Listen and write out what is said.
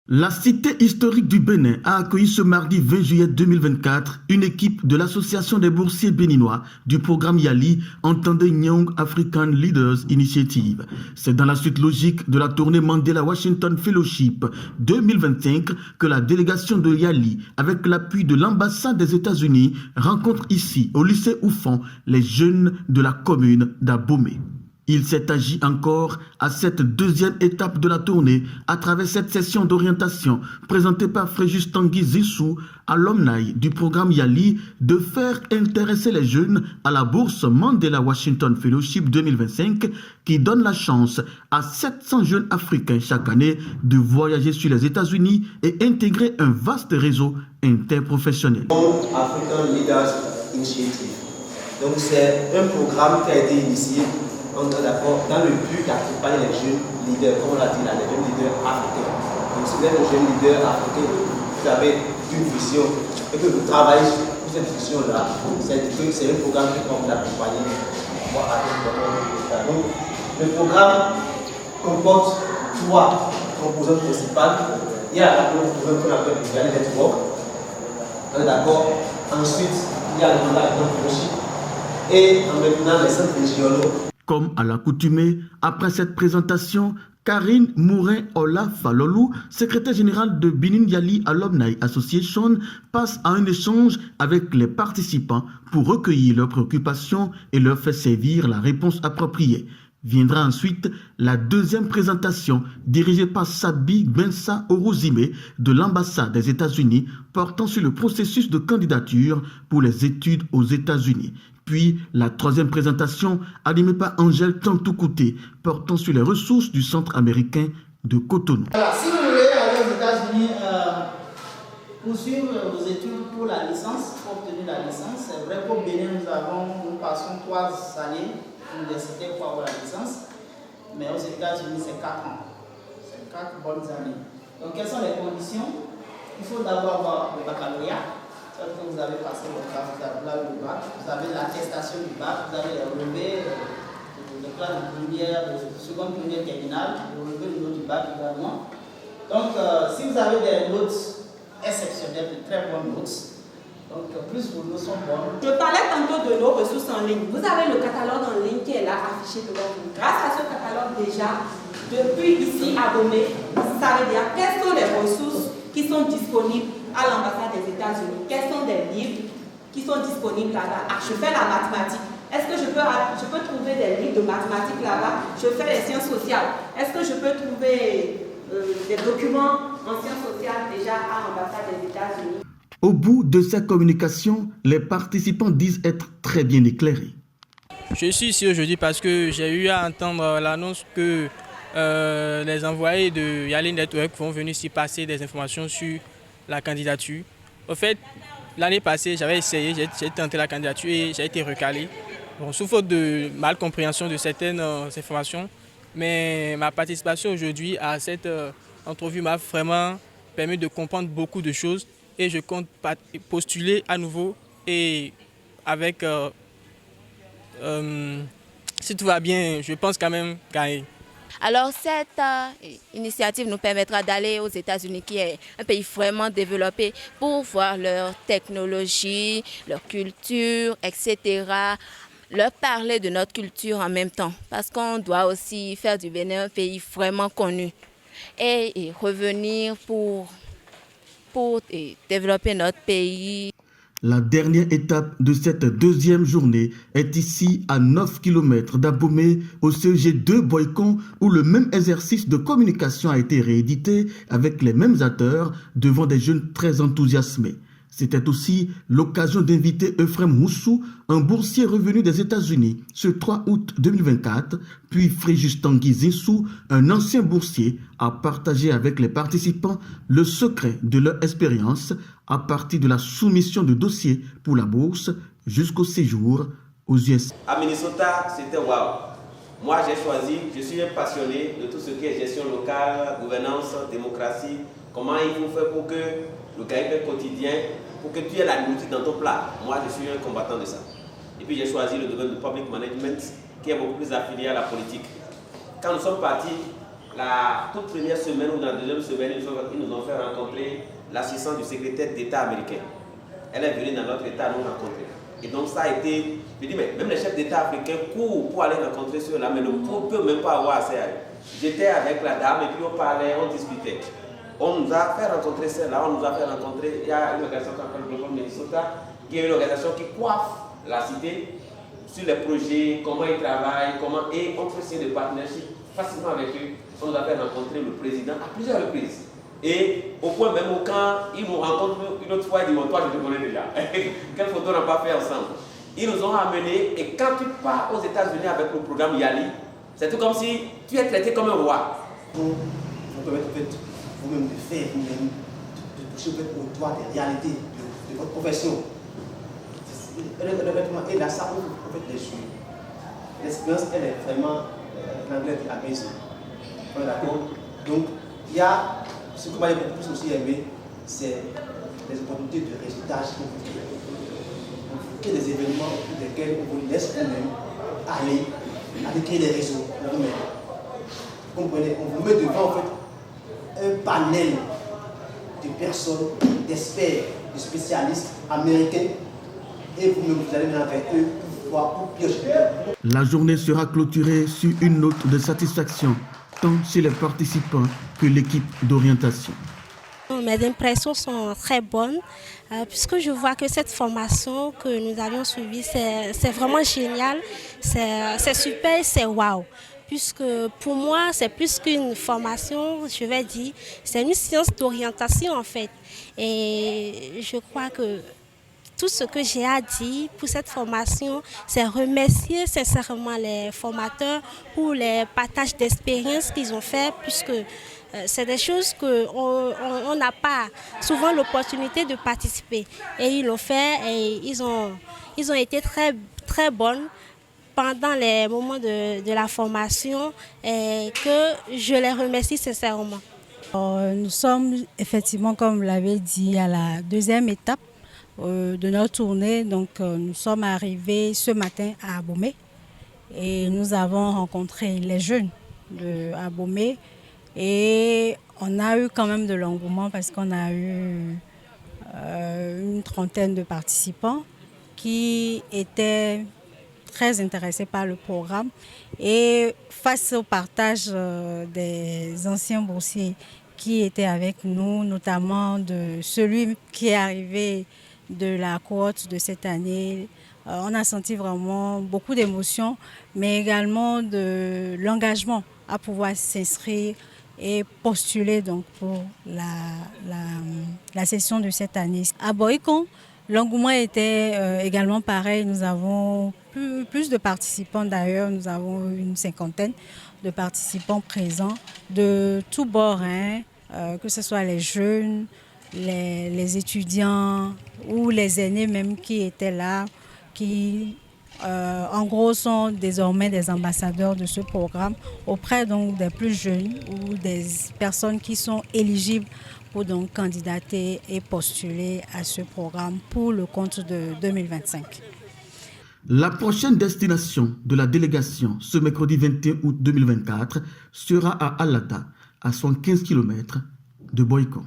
La cité historique du Bénin a accueilli ce mardi 20 juillet 2024 une équipe de l'Association des boursiers béninois du programme YALI, entendez Young African Leaders Initiative. C'est dans la suite logique de la tournée Mandela Washington Fellowship 2025 que la délégation de YALI, avec l'appui de l'ambassade des États-Unis, rencontre ici, au lycée Oufon, les jeunes de la commune d'Abomey. Il s'est agi encore à cette deuxième étape de la tournée à travers cette session d'orientation présentée par Fréjus Tanguy Zissou, alumni du programme YALI, de faire intéresser les jeunes à la bourse Mandela Washington Fellowship 2025 qui donne la chance à 700 jeunes africains chaque année de voyager sur les États-Unis et intégrer un vaste réseau interprofessionnel. African Leaders Initiative. Donc c'est un programme qui a été initié dans le but d'accompagner les jeunes leaders, comme on l'a dit là, les jeunes leaders africains. Donc si vous êtes un jeune leader africain, vous avez une vision et que vous travaillez sur cette vision-là, c'est un programme qui va vous accompagner. Donc le programme comporte trois composantes principales. Il y a la composante qu'on appelle le YALI Network. D'accord. Ensuite, il y a le mandat d'entrepreneurship et maintenant les centres régionaux. Comme à l'accoutumée, après cette présentation, Karine Mourin-Ola Falolou, secrétaire générale de Benin YALI Alumni Association, passe à un échange avec les participants pour recueillir leurs préoccupations et leur faire servir la réponse appropriée. Viendra ensuite la deuxième présentation dirigée par Sabi Bensa Orozime de l'ambassade des États-Unis portant sur le processus de candidature pour les études aux États-Unis. Puis la troisième présentation animée par Angèle Tantoukoute portant sur les ressources du Centre américain de Cotonou. Alors, si vous voulez aller aux États-Unis poursuivre vos études pour la licence, pour obtenir la licence, c'est vrai qu'au Bénin nous passons 3 années universitaires pour avoir la licence, mais aux États-Unis c'est 4 ans, c'est 4 bonnes années. Donc quelles sont les conditions? Il faut d'abord avoir le baccalauréat. Quand vous avez passé votre bac, vous avez le bac, vous avez l'attestation du bac, vous avez les relevés de classe de première, de seconde, première, terminale, le relevé du nom du bac également. Donc, si vous avez des notes exceptionnelles, de très bonnes notes, donc plus vos notes sont bonnes. Je parlais tantôt de nos ressources en ligne. Vous avez le catalogue en ligne qui est là affiché devant vous. Grâce à ce catalogue déjà, depuis ici à Abomey, vous savez déjà quelles sont les ressources qui sont disponibles à l'ambassade des États-Unis. Quels sont des livres qui sont disponibles là-bas? Ah, je fais la mathématique. Est-ce que je peux trouver des livres de mathématiques là-bas? Je fais les sciences sociales. Est-ce que je peux trouver des documents en sciences sociales déjà à l'ambassade des États-Unis? Au bout de cette communication, les participants disent être très bien éclairés. Je suis ici aujourd'hui parce que j'ai eu à entendre l'annonce que les envoyés de YALI Network vont venir ici passer des informations sur la candidature. Au fait, l'année passée, j'avais essayé, j'ai tenté la candidature et j'ai été recalé. Bon, sous faute de malcompréhension de certaines informations, mais ma participation aujourd'hui à cette entrevue m'a vraiment permis de comprendre beaucoup de choses et je compte postuler à nouveau et avec, si tout va bien, je pense quand même gagner. Alors cette initiative nous permettra d'aller aux États-Unis, qui est un pays vraiment développé, pour voir leur technologie, leur culture, etc. Leur parler de notre culture en même temps, parce qu'on doit aussi faire du Bénin un pays vraiment connu et revenir pour développer notre pays. La dernière étape de cette deuxième journée est ici à 9 km d'Abomey au CEG 2 Boycon, où le même exercice de communication a été réédité avec les mêmes acteurs devant des jeunes très enthousiasmés. C'était aussi l'occasion d'inviter Euphrem Moussou, un boursier revenu des États-Unis ce 3 août 2024, puis Fréjus Tanguy Zissou, un ancien boursier, à partager avec les participants le secret de leur expérience à partir de la soumission de dossiers pour la bourse jusqu'au séjour aux US. À Minnesota, c'était waouh. Moi, j'ai choisi, je suis un passionné de tout ce qui est gestion locale, gouvernance, démocratie, comment il faut faire pour que le gagne-pain quotidien, pour que tu aies la nourriture dans ton plat. Moi, je suis un combattant de ça. Et puis, j'ai choisi le domaine de public management, qui est beaucoup plus affilié à la politique. Quand nous sommes partis, la toute première semaine ou dans la deuxième semaine, ils nous ont fait rencontrer l'assistante du secrétaire d'État américain. Elle est venue dans notre État nous rencontrer. Et donc ça a été, je dis, mais même les chefs d'État africains courent pour aller rencontrer ceux-là, mais ne peuvent même pas avoir accès à eux. J'étais avec la dame et puis on parlait, on discutait. On nous a fait rencontrer celle-là, on nous a fait rencontrer, il y a une organisation qui s'appelle le Global Minnesota, qui est une organisation qui coiffe la cité sur les projets, comment ils travaillent, et on fait signer des partenariats facilement avec eux. On nous a fait rencontrer le président à plusieurs reprises. Et au point même où quand ils nous rencontrent une autre fois, ils disent, toi je te connais déjà. Quelle photo on n'a pas fait ensemble? Ils nous ont amenés et quand tu pars aux États-Unis avec le programme YALI, c'est tout comme si tu es traité comme un roi. Vous permettez vous-même de faire, vous-même de toucher au doigt des réalités de votre profession. Et là, ça ouvre en fait les yeux. L'expérience, elle est vraiment l'anglais de amazing. D'accord? Donc, il y a ce que moi j'ai beaucoup plus aussi aimé, c'est les opportunités de réseautage. Vous créez des événements pour lesquels on vous laisse vous-même aller créer des réseaux pour vous-même. Vous comprenez? On vous met devant en fait un panel de personnes, d'experts, de spécialistes américains et vous-même vous allez venir avec eux pour piocher. La journée sera clôturée sur une note de satisfaction, tant chez les participants que l'équipe d'orientation. Mes impressions sont très bonnes puisque je vois que cette formation que nous avions suivie, c'est vraiment génial, c'est super, c'est waouh. Puisque pour moi, c'est plus qu'une formation, je vais dire, c'est une science d'orientation en fait. Et je crois que tout ce que j'ai à dire pour cette formation, c'est remercier sincèrement les formateurs pour les partages d'expériences qu'ils ont fait, puisque c'est des choses qu'on n'a pas souvent l'opportunité de participer. Et ils l'ont fait et ils ont été très, très bonnes pendant les moments de la formation et que je les remercie sincèrement. Nous sommes effectivement, comme vous l'avez dit, à la deuxième étape de notre tournée. Donc, nous sommes arrivés ce matin à Abomey et nous avons rencontré les jeunes de Abomey et on a eu quand même de l'engouement parce qu'on a eu une trentaine de participants qui étaient très intéressés par le programme et face au partage des anciens boursiers qui étaient avec nous, notamment de celui qui est arrivé de la cohorte de cette année, on a senti vraiment beaucoup d'émotions, mais également de l'engagement à pouvoir s'inscrire et postuler donc pour la session de cette année. À Boikon, l'engouement était également pareil. Nous avons plus de participants d'ailleurs, nous avons une cinquantaine de participants présents de tous bords, que ce soit les jeunes, les étudiants ou les aînés même qui étaient là, qui en gros sont désormais des ambassadeurs de ce programme auprès donc des plus jeunes ou des personnes qui sont éligibles pour donc candidater et postuler à ce programme pour le compte de 2025. La prochaine destination de la délégation ce mercredi 21 août 2024 sera à Alata, à 115 km de Boikon.